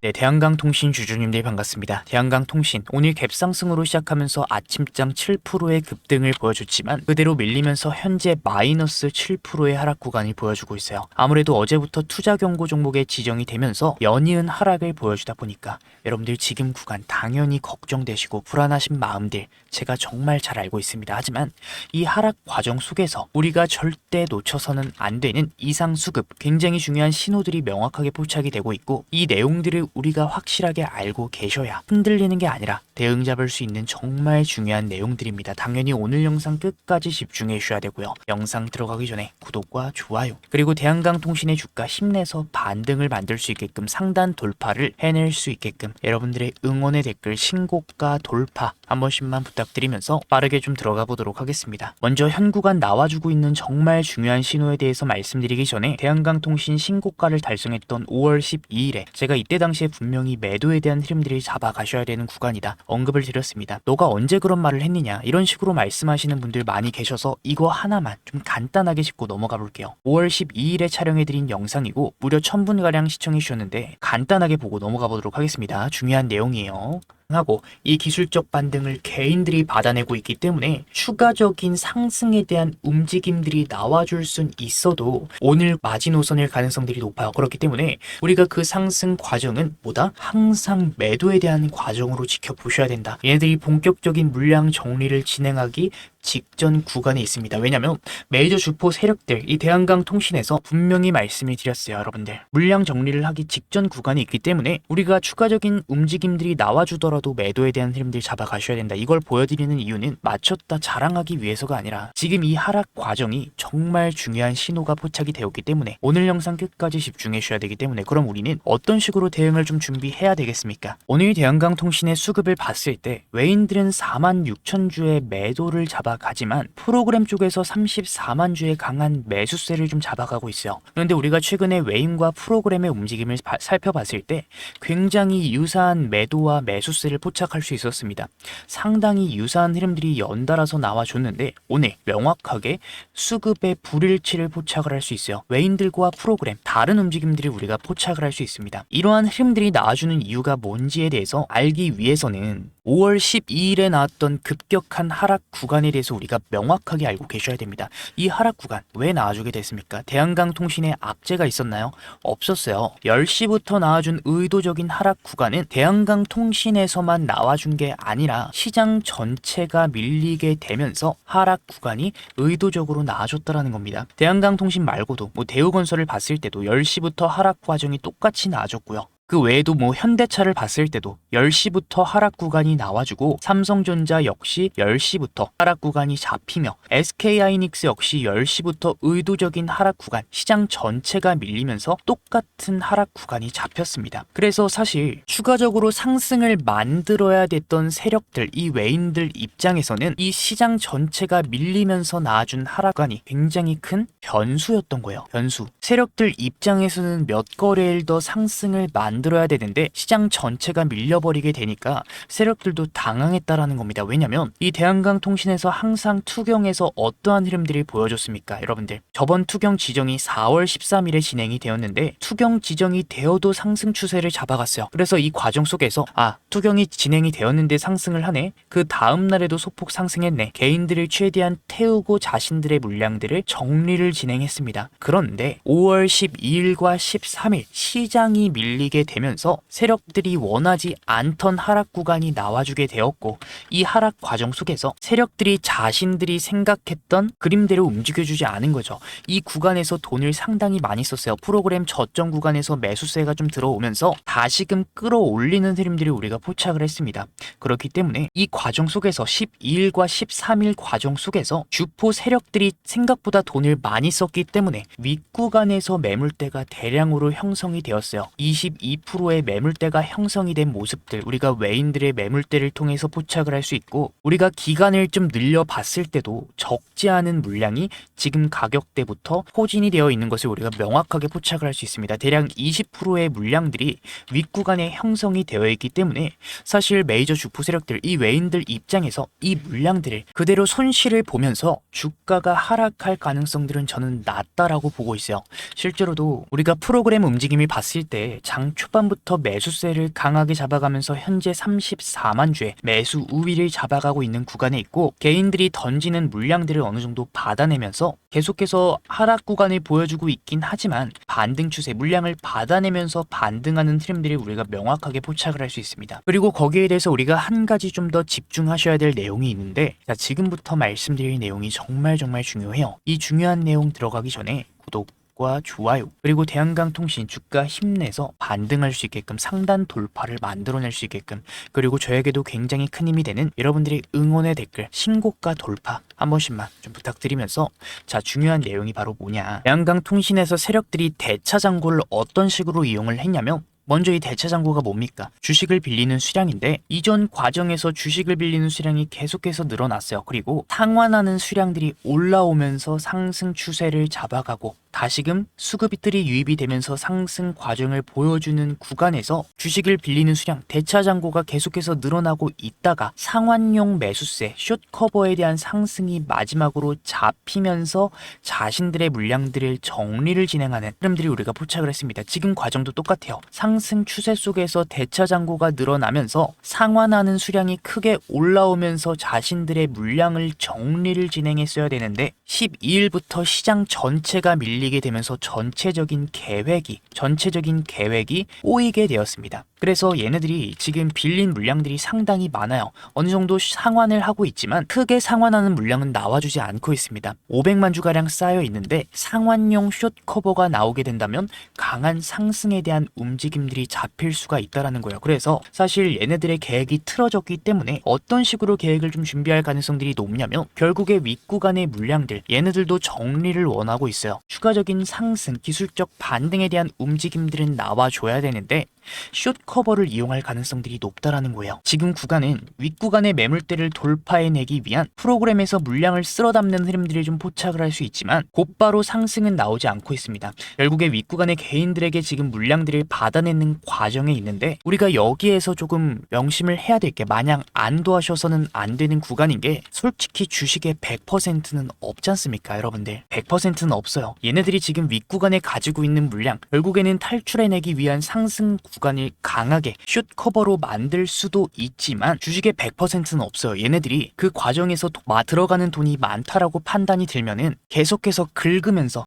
네, 대한강통신 주주님들 반갑습니다. 대한강통신 오늘 갭상승으로 시작하면서 아침장 7%의 급등을 보여줬지만 그대로 밀리면서 현재 마이너스 7%의 하락 구간을 보여주고 있어요. 아무래도 어제부터 투자 경고 종목에 지정이 되면서 연이은 하락을 보여주다 보니까 여러분들 지금 구간 당연히 걱정되시고 불안하신 마음들 제가 정말 잘 알고 있습니다. 하지만 이 하락 과정 속에서 우리가 절대 놓쳐서는 안 되는 이상 수급, 굉장히 중요한 신호들이 명확하게 포착이 되고 있고 이 내용들을 우리가 확실하게 알고 계셔야 흔들리는 게 아니라 대응 잡을 수 있는 정말 중요한 내용들입니다. 당연히 오늘 영상 끝까지 집중해 주셔야 되고요. 영상 들어가기 전에 구독과 좋아요, 그리고 대한강통신의 주가 힘내서 반등을 만들 수 있게끔 상단 돌파를 해낼 수 있게끔 여러분들의 응원의 댓글 신고가 돌파 한 번씩만 부탁드리면서 빠르게 좀 들어가 보도록 하겠습니다. 먼저 현 구간 나와주고 있는 정말 중요한 신호에 대해서 말씀드리기 전에 대한강통신 신고가를 달성했던 5월 12일에 제가 이때 당시에 분명히 매도에 대한 흐름들을 잡아가셔야 되는 구간이다 언급을 드렸습니다. 너가 언제 그런 말을 했느냐 이런 식으로 말씀하시는 분들 많이 계셔서 이거 하나만 좀 간단하게 짚고 넘어가 볼게요. 5월 12일에 촬영해드린 영상이고 무려 1000분가량 시청해 주셨는데 간단하게 보고 넘어가 보도록 하겠습니다. 중요한 내용이에요. 하고 이 기술적 반등을 개인들이 받아내고 있기 때문에 추가적인 상승에 대한 움직임들이 나와줄 순 있어도 오늘 마지노선일 가능성들이 높아요. 그렇기 때문에 우리가 그 상승 과정은 뭐다? 항상 매도에 대한 과정으로 지켜보셔야 된다. 얘네들이 본격적인 물량 정리를 진행하기 직전 구간에 있습니다. 왜냐면 메이저 주포 세력들, 이 대한강통신에서 분명히 말씀을 드렸어요. 여러분들 물량 정리를 하기 직전 구간에 있기 때문에 우리가 추가적인 움직임들이 나와주더라도 매도에 대한 흐름들 잡아가셔야 된다. 이걸 보여드리는 이유는 맞췄다 자랑하기 위해서가 아니라 지금 이 하락 과정이 정말 중요한 신호가 포착이 되었기 때문에 오늘 영상 끝까지 집중해 주셔야 되기 때문에 그럼 우리는 어떤 식으로 대응을 좀 준비해야 되겠습니까? 오늘 대한강통신의 수급을 봤을 때 외인들은 46,000주의 매도를 가지만 프로그램 쪽에서 34만 주의 강한 매수세를 좀 잡아가고 있어요. 그런데 우리가 최근에 외인과 프로그램의 움직임을 살펴봤을 때 굉장히 유사한 매도와 매수세를 포착할 수 있었습니다. 상당히 유사한 흐름들이 연달아서 나와줬는데 오늘 명확하게 수급의 불일치를 포착을 할 수 있어요. 외인들과 프로그램 다른 움직임들을 우리가 포착을 할 수 있습니다. 이러한 흐름들이 나와주는 이유가 뭔지에 대해서 알기 위해서는 5월 12일에 나왔던 급격한 하락 구간에 대해서 우리가 명확하게 알고 계셔야 됩니다. 이 하락 구간 왜 나와주게 됐습니까? 대한강통신에 악재가 있었나요? 없었어요. 10시부터 나와준 의도적인 하락 구간은 대한강통신에서만 나와준 게 아니라 시장 전체가 밀리게 되면서 하락 구간이 의도적으로 나와줬다라는 겁니다. 대한강통신 말고도 대우건설을 봤을 때도 10시부터 하락 과정이 똑같이 나와줬고요. 그 외에도 현대차를 봤을 때도 10시부터 하락 구간이 나와주고 삼성전자 역시 10시부터 하락 구간이 잡히며 SK하이닉스 역시 10시부터 의도적인 하락 구간, 시장 전체가 밀리면서 똑같은 하락 구간이 잡혔습니다. 그래서 사실 추가적으로 상승을 만들어야 됐던 세력들, 이 외인들 입장에서는 이 시장 전체가 밀리면서 나와준 하락 구간이 굉장히 큰 변수였던 거예요. 변수. 세력들 입장에서는 몇 거래일 더 상승을 만들어야 되는데 시장 전체가 밀려버리게 되니까 세력들도 당황했다라는 겁니다. 왜냐면 이 대한강통신에서 항상 투경에서 어떠한 흐름들을 보여줬습니까? 여러분들 저번 투경 지정이 4월 13일에 진행이 되었는데 투경 지정이 되어도 상승 추세를 잡아갔어요. 그래서 이 과정 속에서 투경이 진행이 되었는데 상승을 하네, 그 다음 날에도 소폭 상승했네, 개인들을 최대한 태우고 자신들의 물량들을 정리를 진행했습니다. 그런데 5월 12일과 13일 시장이 밀리게 되면서 세력들이 원하지 않던 하락 구간이 나와주게 되었고 이 하락 과정 속에서 세력들이 자신들이 생각했던 그림대로 움직여주지 않은 거죠. 이 구간에서 돈을 상당히 많이 썼어요. 프로그램 저점 구간에서 매수세가 좀 들어오면서 다시금 끌어올리는 흐름들을 우리가 포착을 했습니다. 그렇기 때문에 이 과정 속에서 12일과 13일 과정 속에서 주포 세력들이 생각보다 돈을 많이 썼기 때문에 윗구간에서 매물대가 대량으로 형성이 되었어요. 22%의 매물대가 형성이 된 모습들 우리가 외인들의 매물대를 통해서 포착을 할 수 있고 우리가 기간을 좀 늘려봤을 때도 적지 않은 물량이 지금 가격대부터 포진이 되어 있는 것을 우리가 명확하게 포착을 할 수 있습니다. 대략 20%의 물량들이 윗구간에 형성이 되어 있기 때문에 사실 메이저 주포 세력들 이 외인들 입장에서 이 물량들을 그대로 손실을 보면서 주가가 하락할 가능성들은 저는 낮다라고 보고 있어요. 실제로도 우리가 프로그램 움직임을 봤을 때 장 초반부터 매수세를 강하게 잡아가면서 현재 34만 주의 매수 우위를 잡아가고 있는 구간에 있고, 개인들이 던지는 물량들을 어느 정도 받아내면서 계속해서 하락 구간을 보여주고 있긴 하지만 반등 추세 물량을 받아내면서 반등하는 트렌드를 우리가 명확하게 포착을 할 수 있습니다. 그리고 거기에 대해서 우리가 한 가지 좀 더 집중하셔야 될 내용이 있는데, 자, 지금부터 말씀드릴 내용이 정말 중요해요. 이 중요한 내용 들어가기 전에 구독과 좋아요, 그리고 대한강통신 주가 힘내서 반등할 수 있게끔 상단 돌파를 만들어낼 수 있게끔, 그리고 저에게도 굉장히 큰 힘이 되는 여러분들의 응원의 댓글 신고가 돌파 한 번씩만 좀 부탁드리면서, 자, 중요한 내용이 바로 뭐냐, 대한강통신에서 세력들이 대차 잔고를 어떤 식으로 이용을 했냐면, 먼저 이 대차 잔고가 뭡니까? 주식을 빌리는 수량인데, 이전 과정에서 주식을 빌리는 수량이 계속해서 늘어났어요. 그리고 상환하는 수량들이 올라오면서 상승 추세를 잡아가고 다시금 수급들이 유입이 되면서 상승 과정을 보여주는 구간에서 주식을 빌리는 수량, 대차 잔고가 계속해서 늘어나고 있다가 상환용 매수세, 숏 커버에 대한 상승이 마지막으로 잡히면서 자신들의 물량들을 정리를 진행하는 흐름들이 우리가 포착을 했습니다. 지금 과정도 똑같아요. 상승 추세 속에서 대차 잔고가 늘어나면서 상환하는 수량이 크게 올라오면서 자신들의 물량을 정리를 진행했어야 되는데, 12일부터 시장 전체가 밀리게 되면서 전체적인 계획이 꼬이게 되었습니다. 그래서 얘네들이 지금 빌린 물량들이 상당히 많아요. 어느 정도 상환을 하고 있지만 크게 상환하는 물량은 나와주지 않고 있습니다. 500만 주가량 쌓여 있는데 상환용 숏 커버가 나오게 된다면 강한 상승에 대한 움직임들이 잡힐 수가 있다라는 거예요. 그래서 사실 얘네들의 계획이 틀어졌기 때문에 어떤 식으로 계획을 좀 준비할 가능성들이 높냐면, 결국에 윗구간의 물량들, 얘네들도 정리를 원하고 있어요. 추가적인 상승, 기술적 반등에 대한 움직임들은 나와줘야 되는데 숏 커버를 이용할 가능성들이 높다라는 거예요. 지금 구간은 윗구간의 매물대를 돌파해내기 위한 프로그램에서 물량을 쓸어담는 흐름들을 좀 포착을 할 수 있지만 곧바로 상승은 나오지 않고 있습니다. 결국에 윗구간의 개인들에게 지금 물량들을 받아내는 과정에 있는데, 우리가 여기에서 조금 명심을 해야 될 게, 마냥 안도하셔서는 안 되는 구간인 게, 솔직히 주식의 100%는 없지 않습니까 여러분들? 100%는 없어요. 얘네들이 지금 윗구간에 가지고 있는 물량, 결국에는 탈출해내기 위한 상승 구간을 강하게 숏 커버로 만들 수도 있지만 주식의 100%는 없어요. 얘네들이 그 과정에서 들어가는 돈이 많다라고 판단이 들면은 계속해서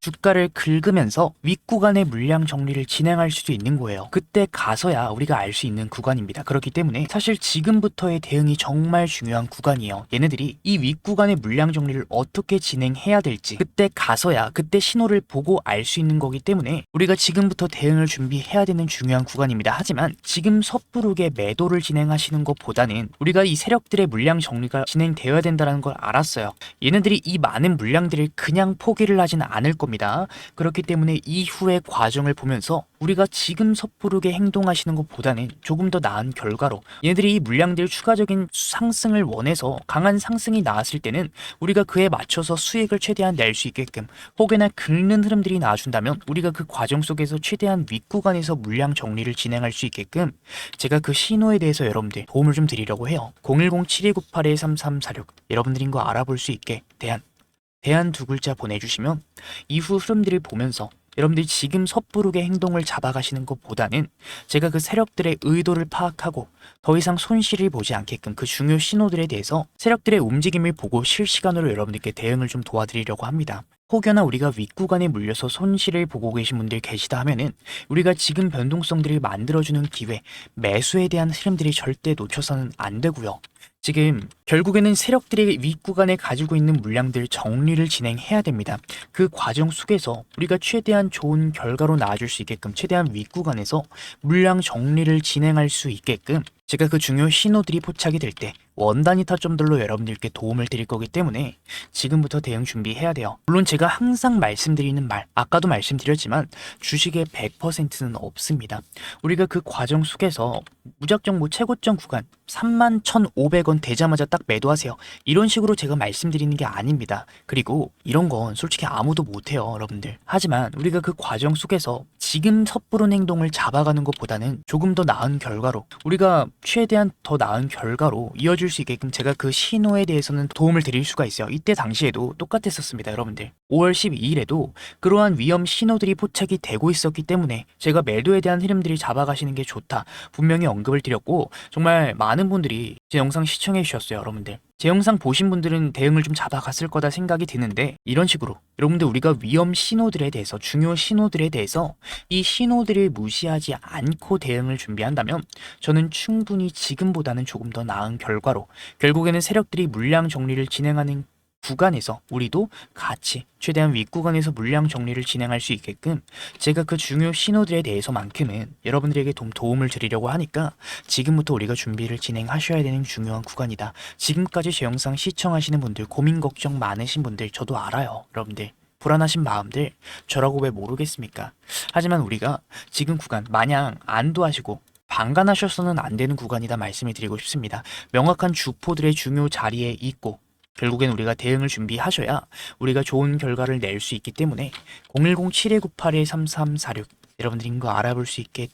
주가를 긁으면서 윗구간의 물량 정리를 진행할 수도 있는 거예요. 그때 가서야 우리가 알 수 있는 구간입니다. 그렇기 때문에 사실 지금부터의 대응이 정말 중요한 구간이에요. 얘네들이 이 윗구간의 물량 정리를 어떻게 진행해야 될지 그때 가서야, 그때 신호를 보고 알 수 있는 거기 때문에 우리가 지금부터 대응을 준비해야 되는 중요한 구간입니다. 하지만 지금 섣부르게 매도를 진행하시는 것보다는 우리가 이 세력들의 물량 정리가 진행되어야 된다는 걸 알았어요. 얘네들이 이 많은 물량들을 그냥 포기를 하지는 않을 겁니다. 그렇기 때문에 이후의 과정을 보면서 우리가 지금 섣부르게 행동하시는 것보다는 조금 더 나은 결과로, 얘네들이 이 물량들 추가적인 상승을 원해서 강한 상승이 나왔을 때는 우리가 그에 맞춰서 수익을 최대한 낼 수 있게끔, 혹여나 긁는 흐름들이 나와준다면 우리가 그 과정 속에서 최대한 윗구간에서 물량 정리를 진행할 수 있게끔 제가 그 신호에 대해서 여러분들 도움을 좀 드리려고 해요. 010-7298-3346 여러분들인 거 알아볼 수 있게 대한 두 글자 보내주시면 이후 흐름들을 보면서 여러분들이 지금 섣부르게 행동을 잡아가시는 것보다는 제가 그 세력들의 의도를 파악하고 더 이상 손실을 보지 않게끔 그 중요 신호들에 대해서 세력들의 움직임을 보고 실시간으로 여러분들께 대응을 좀 도와드리려고 합니다. 혹여나 우리가 윗구간에 물려서 손실을 보고 계신 분들 계시다 하면은 우리가 지금 변동성들을 만들어주는 기회, 매수에 대한 흐름들이 절대 놓쳐서는 안 되고요. 지금 결국에는 세력들이 윗구간에 가지고 있는 물량들 정리를 진행해야 됩니다. 그 과정 속에서 우리가 최대한 좋은 결과로 나아질 수 있게끔 최대한 윗구간에서 물량 정리를 진행할 수 있게끔 제가 그 중요 신호들이 포착이 될 때 원단위 타점들로 여러분들께 도움을 드릴 거기 때문에 지금부터 대응 준비해야 돼요. 물론 제가 항상 말씀드리는 말, 아까도 말씀드렸지만 주식의 100%는 없습니다. 우리가 그 과정 속에서 무작정 최고점 구간 31,500원 되자마자 딱 매도하세요, 이런 식으로 제가 말씀드리는 게 아닙니다. 그리고 이런 건 솔직히 아무도 못해요 여러분들. 하지만 우리가 그 과정 속에서 지금 섣부른 행동을 잡아가는 것보다는 조금 더 나은 결과로, 우리가 최대한 더 나은 결과로 이어질 수 있게끔 제가 그 신호에 대해서는 도움을 드릴 수가 있어요. 이때 당시에도 똑같았었습니다, 여러분들. 5월 12일에도 그러한 위험 신호들이 포착이 되고 있었기 때문에 제가 매도에 대한 흐름들이 잡아가시는 게 좋다 분명히 언급을 드렸고, 정말 많은 분들이 제 영상 시청해 주셨어요, 여러분들. 제 영상 보신 분들은 대응을 좀 잡아갔을 거다 생각이 드는데, 이런 식으로 여러분들 우리가 위험 신호들에 대해서, 중요 신호들에 대해서 이 신호들을 무시하지 않고 대응을 준비한다면 저는 충분히 지금보다는 조금 더 나은 결과로, 결국에는 세력들이 물량 정리를 진행하는 구간에서 우리도 같이 최대한 윗구간에서 물량 정리를 진행할 수 있게끔 제가 그 중요 신호들에 대해서만큼은 여러분들에게 도움을 드리려고 하니까 지금부터 우리가 준비를 진행하셔야 되는 중요한 구간이다. 지금까지 제 영상 시청하시는 분들, 고민 걱정 많으신 분들 저도 알아요. 여러분들 불안하신 마음들 저라고 왜 모르겠습니까? 하지만 우리가 지금 구간 마냥 안도하시고 방관하셔서는 안 되는 구간이다 말씀을 드리고 싶습니다. 명확한 주포들의 중요 자리에 있고 결국엔 우리가 대응을 준비하셔야 우리가 좋은 결과를 낼 수 있기 때문에 010-7198-3346 여러분들이 이거 알아볼 수 있게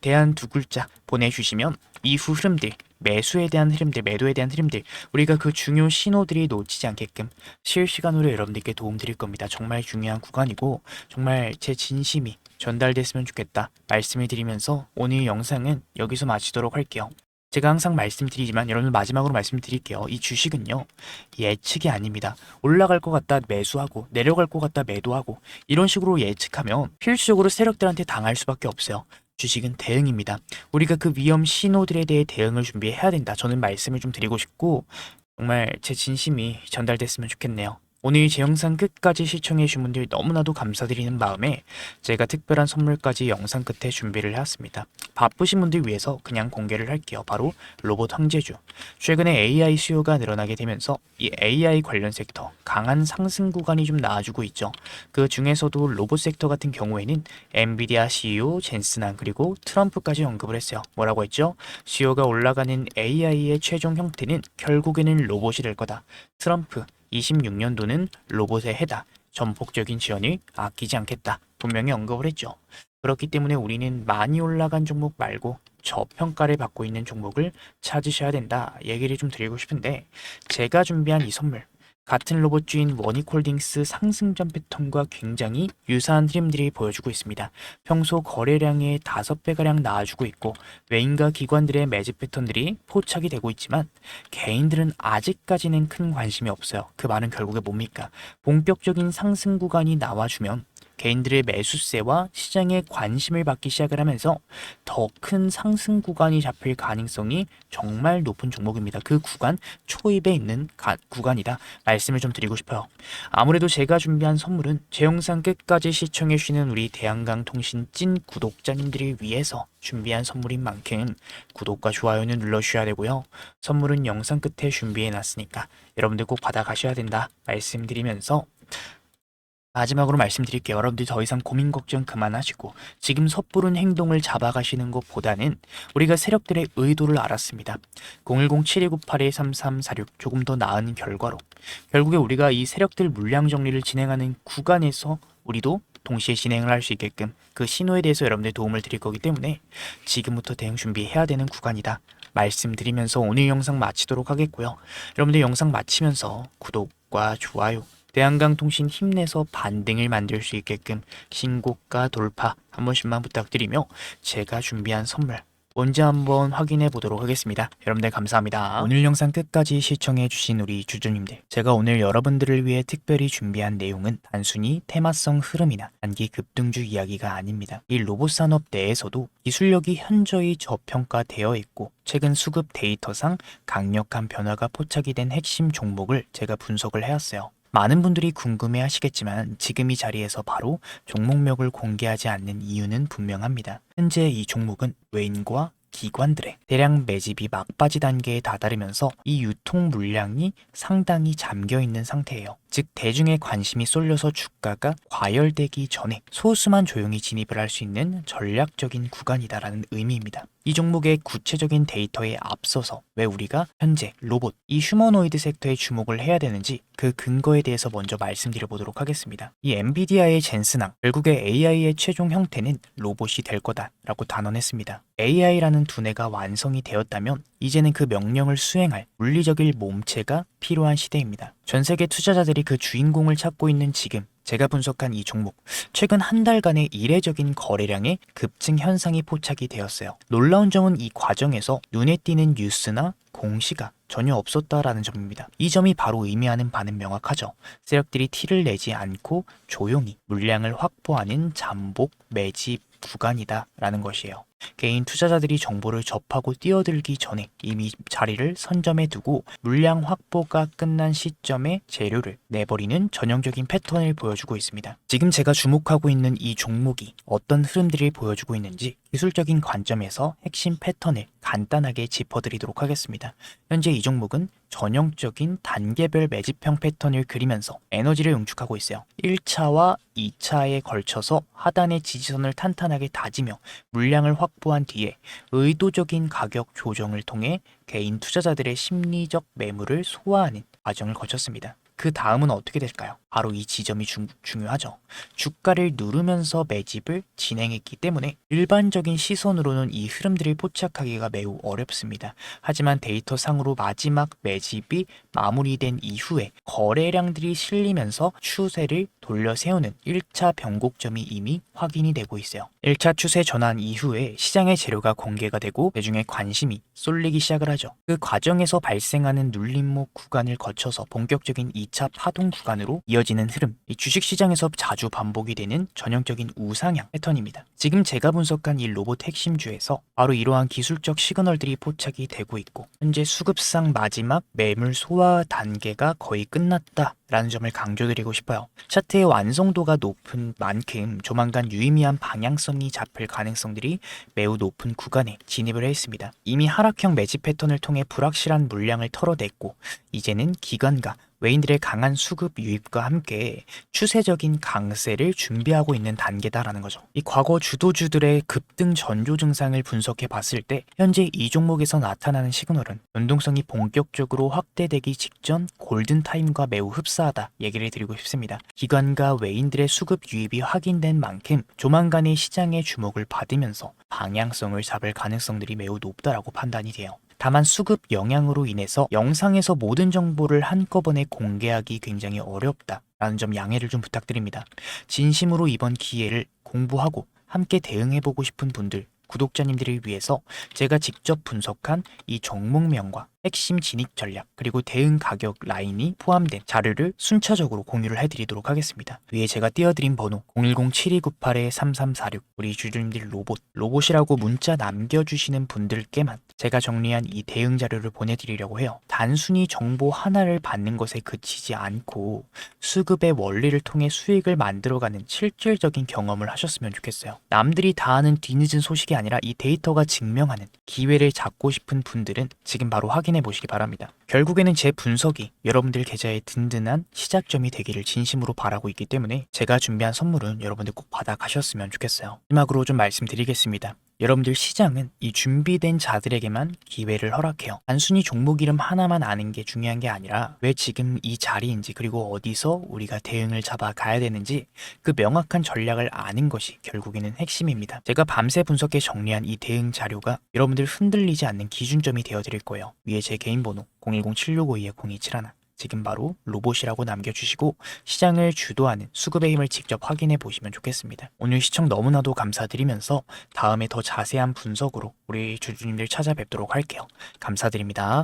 대한 두 글자 보내주시면 이후 흐름들, 매수에 대한 흐름들, 매도에 대한 흐름들, 우리가 그 중요 신호들이 놓치지 않게끔 실시간으로 여러분들께 도움 드릴 겁니다. 정말 중요한 구간이고 정말 제 진심이 전달됐으면 좋겠다 말씀을 드리면서 오늘 영상은 여기서 마치도록 할게요. 제가 항상 말씀드리지만 여러분 마지막으로 말씀드릴게요. 이 주식은요 예측이 아닙니다. 올라갈 것 같다 매수하고 내려갈 것 같다 매도하고 이런 식으로 예측하면 필수적으로 세력들한테 당할 수밖에 없어요. 주식은 대응입니다. 우리가 그 위험 신호들에 대해 대응을 준비해야 된다. 저는 말씀을 좀 드리고 싶고 정말 제 진심이 전달됐으면 좋겠네요. 오늘 제 영상 끝까지 시청해주신 분들 너무나도 감사드리는 마음에 제가 특별한 선물까지 영상 끝에 준비를 해왔습니다. 바쁘신 분들 위해서 그냥 공개를 할게요. 바로 로봇 황제주. 최근에 AI 수요가 늘어나게 되면서 이 AI 관련 섹터 강한 상승 구간이 좀 나와주고 있죠. 그 중에서도 로봇 sek터 같은 경우에는 엔비디아 CEO 젠슨한 그리고 트럼프까지 언급을 했어요. 뭐라고 했죠? 수요가 올라가는 AI의 최종 형태는 결국에는 로봇이 될 거다. 트럼프 26년도는 로봇의 해다. 전폭적인 지원을 아끼지 않겠다. 분명히 언급을 했죠. 그렇기 때문에 우리는 많이 올라간 종목 말고 저평가를 받고 있는 종목을 찾으셔야 된다. 얘기를 좀 드리고 싶은데 제가 준비한 이 선물 같은 로봇주인 원익홀딩스 상승전 패턴과 굉장히 유사한 흐름들이 보여주고 있습니다. 평소 거래량의 5배가량 나와주고 있고 외인과 기관들의 매집 패턴들이 포착이 되고 있지만 개인들은 아직까지는 큰 관심이 없어요. 그 말은 결국에 뭡니까? 본격적인 상승 구간이 나와주면 개인들의 매수세와 시장의 관심을 받기 시작을 하면서 더 큰 상승 구간이 잡힐 가능성이 정말 높은 종목입니다. 그 구간 초입에 있는 구간이다 말씀을 좀 드리고 싶어요. 아무래도 제가 준비한 선물은 제 영상 끝까지 시청해 주시는 우리 대한강통신 찐 구독자님들을 위해서 준비한 선물인 만큼 구독과 좋아요는 눌러주셔야 되고요. 선물은 영상 끝에 준비해 놨으니까 여러분들 꼭 받아가셔야 된다 말씀드리면서 마지막으로 말씀드릴게요. 여러분들 더 이상 고민 걱정 그만하시고 지금 섣부른 행동을 잡아가시는 것보다는 우리가 세력들의 의도를 알았습니다. 010-7298-3346 조금 더 나은 결과로 결국에 우리가 이 세력들 물량 정리를 진행하는 구간에서 우리도 동시에 진행을 할 수 있게끔 그 신호에 대해서 여러분들 도움을 드릴 거기 때문에 지금부터 대응 준비해야 되는 구간이다 말씀드리면서 오늘 영상 마치도록 하겠고요. 여러분들 영상 마치면서 구독과 좋아요 대한강통신 힘내서 반등을 만들 수 있게끔 신고가 돌파 한 번씩만 부탁드리며 제가 준비한 선물 언제 한번 확인해 보도록 하겠습니다. 여러분들 감사합니다. 오늘 영상 끝까지 시청해 주신 우리 주주님들, 제가 오늘 여러분들을 위해 특별히 준비한 내용은 단순히 테마성 흐름이나 단기 급등주 이야기가 아닙니다. 이 로봇 산업 내에서도 기술력이 현저히 저평가되어 있고 최근 수급 데이터상 강력한 변화가 포착이 된 핵심 종목을 제가 분석을 해왔어요. 많은 분들이 궁금해 하시겠지만 지금 이 자리에서 바로 종목명을 공개하지 않는 이유는 분명합니다. 현재 이 종목은 외인과 기관들의 대량 매집이 막바지 단계에 다다르면서 이 유통 물량이 상당히 잠겨있는 상태예요. 즉 대중의 관심이 쏠려서 주가가 과열되기 전에 소수만 조용히 진입을 할 수 있는 전략적인 구간이다라는 의미입니다. 이 종목의 구체적인 데이터에 앞서서 왜 우리가 현재 로봇, 이 휴머노이드 섹터에 주목을 해야 되는지 그 근거에 대해서 먼저 말씀드려 보도록 하겠습니다. 이 엔비디아의 젠슨왕, 결국에 AI의 최종 형태는 로봇이 될 거다라고 단언했습니다. AI라는 두뇌가 완성이 되었다면 이제는 그 명령을 수행할 물리적인 몸체가 필요한 시대입니다. 전 세계 투자자들이 그 주인공을 찾고 있는 지금 제가 분석한 이 종목, 최근 한 달간의 이례적인 거래량의 급증 현상이 포착이 되었어요. 놀라운 점은 이 과정에서 눈에 띄는 뉴스나 공시가 전혀 없었다라는 점입니다. 이 점이 바로 의미하는 바는 명확하죠. 세력들이 티를 내지 않고 조용히 물량을 확보하는 잠복 매집 구간이다라는 것이에요. 개인 투자자들이 정보를 접하고 뛰어들기 전에 이미 자리를 선점해 두고 물량 확보가 끝난 시점에 재료를 내버리는 전형적인 패턴을 보여주고 있습니다. 지금 제가 주목하고 있는 이 종목이 어떤 흐름들을 보여주고 있는지 기술적인 관점에서 핵심 패턴을 간단하게 짚어드리도록 하겠습니다. 현재 이 종목은 전형적인 단계별 매집형 패턴을 그리면서 에너지를 응축하고 있어요. 1차와 2차에 걸쳐서 하단의 지지선을 탄탄하게 다지며 물량을 확보한 뒤에 의도적인 가격 조정을 통해 개인 투자자들의 심리적 매물을 소화하는 과정을 거쳤습니다. 그 다음은 어떻게 될까요? 바로 이 지점이 중요하죠. 주가를 누르면서 매집을 진행했기 때문에 일반적인 시선으로는 이 흐름들을 포착하기가 매우 어렵습니다. 하지만 데이터상으로 마지막 매집이 마무리된 이후에 거래량들이 실리면서 추세를 돌려 세우는 1차 변곡점이 이미 확인이 되고 있어요. 1차 추세 전환 이후에 시장의 재료가 공개가 되고 대중의 관심이 쏠리기 시작을 하죠. 그 과정에서 발생하는 눌림목 구간을 거쳐서 본격적인 2차 파동 구간으로 이어지는 흐름, 이 주식시장에서 자주 반복이 되는 전형적인 우상향 패턴입니다. 지금 제가 분석한 이 로봇 핵심주에서 바로 이러한 기술적 시그널들이 포착이 되고 있고 현재 수급상 마지막 매물 소화 단계가 거의 끝났다라는 점을 강조드리고 싶어요. 차트의 완성도가 높은 만큼 조만간 유의미한 방향성이 잡힐 가능성들이 매우 높은 구간에 진입을 했습니다. 이미 하락형 매집 패턴을 통해 불확실한 물량을 털어냈고 이제는 기관과 외인들의 강한 수급 유입과 함께 추세적인 강세를 준비하고 있는 단계다라는 거죠. 이 과거 주도주들의 급등 전조 증상을 분석해 봤을 때 현재 이 종목에서 나타나는 시그널은 연동성이 본격적으로 확대되기 직전 골든타임과 매우 흡사하다 얘기를 드리고 싶습니다. 기관과 외인들의 수급 유입이 확인된 만큼 조만간의 시장의 주목을 받으면서 방향성을 잡을 가능성들이 매우 높다라고 판단이 돼요. 다만 수급 영향으로 인해서 영상에서 모든 정보를 한꺼번에 공개하기 굉장히 어렵다라는 점 양해를 좀 부탁드립니다. 진심으로 이번 기회를 공부하고 함께 대응해보고 싶은 분들, 구독자님들을 위해서 제가 직접 분석한 이 종목명과 핵심 진입 전략 그리고 대응 가격 라인이 포함된 자료를 순차적으로 공유를 해드리도록 하겠습니다. 위에 제가 띄워드린 번호 010-7298-3346 우리 주주님들 로봇이라고 문자 남겨주시는 분들께만 제가 정리한 이 대응 자료를 보내드리려고 해요. 단순히 정보 하나를 받는 것에 그치지 않고 수급의 원리를 통해 수익을 만들어가는 실질적인 경험을 하셨으면 좋겠어요. 남들이 다 아는 뒤늦은 소식이 아니라 이 데이터가 증명하는 기회를 잡고 싶은 분들은 지금 바로 확인해 보시기 바랍니다. 결국에는 제 분석이 여러분들 계좌의 든든한 시작점이 되기를 진심으로 바라고 있기 때문에 제가 준비한 선물은 여러분들 꼭 받아가셨으면 좋겠어요. 마지막으로 좀 말씀드리겠습니다. 여러분들 시장은 이 준비된 자들에게만 기회를 허락해요. 단순히 종목 이름 하나만 아는 게 중요한 게 아니라 왜 지금 이 자리인지 그리고 어디서 우리가 대응을 잡아가야 되는지 그 명확한 전략을 아는 것이 결국에는 핵심입니다. 제가 밤새 분석해 정리한 이 대응 자료가 여러분들 흔들리지 않는 기준점이 되어드릴 거예요. 위에 제 개인 번호 010-7652-0271 지금 바로 로봇이라고 남겨주시고 시장을 주도하는 수급의 힘을 직접 확인해 보시면 좋겠습니다. 오늘 시청 너무나도 감사드리면서 다음에 더 자세한 분석으로 우리 주주님들 찾아뵙도록 할게요. 감사드립니다.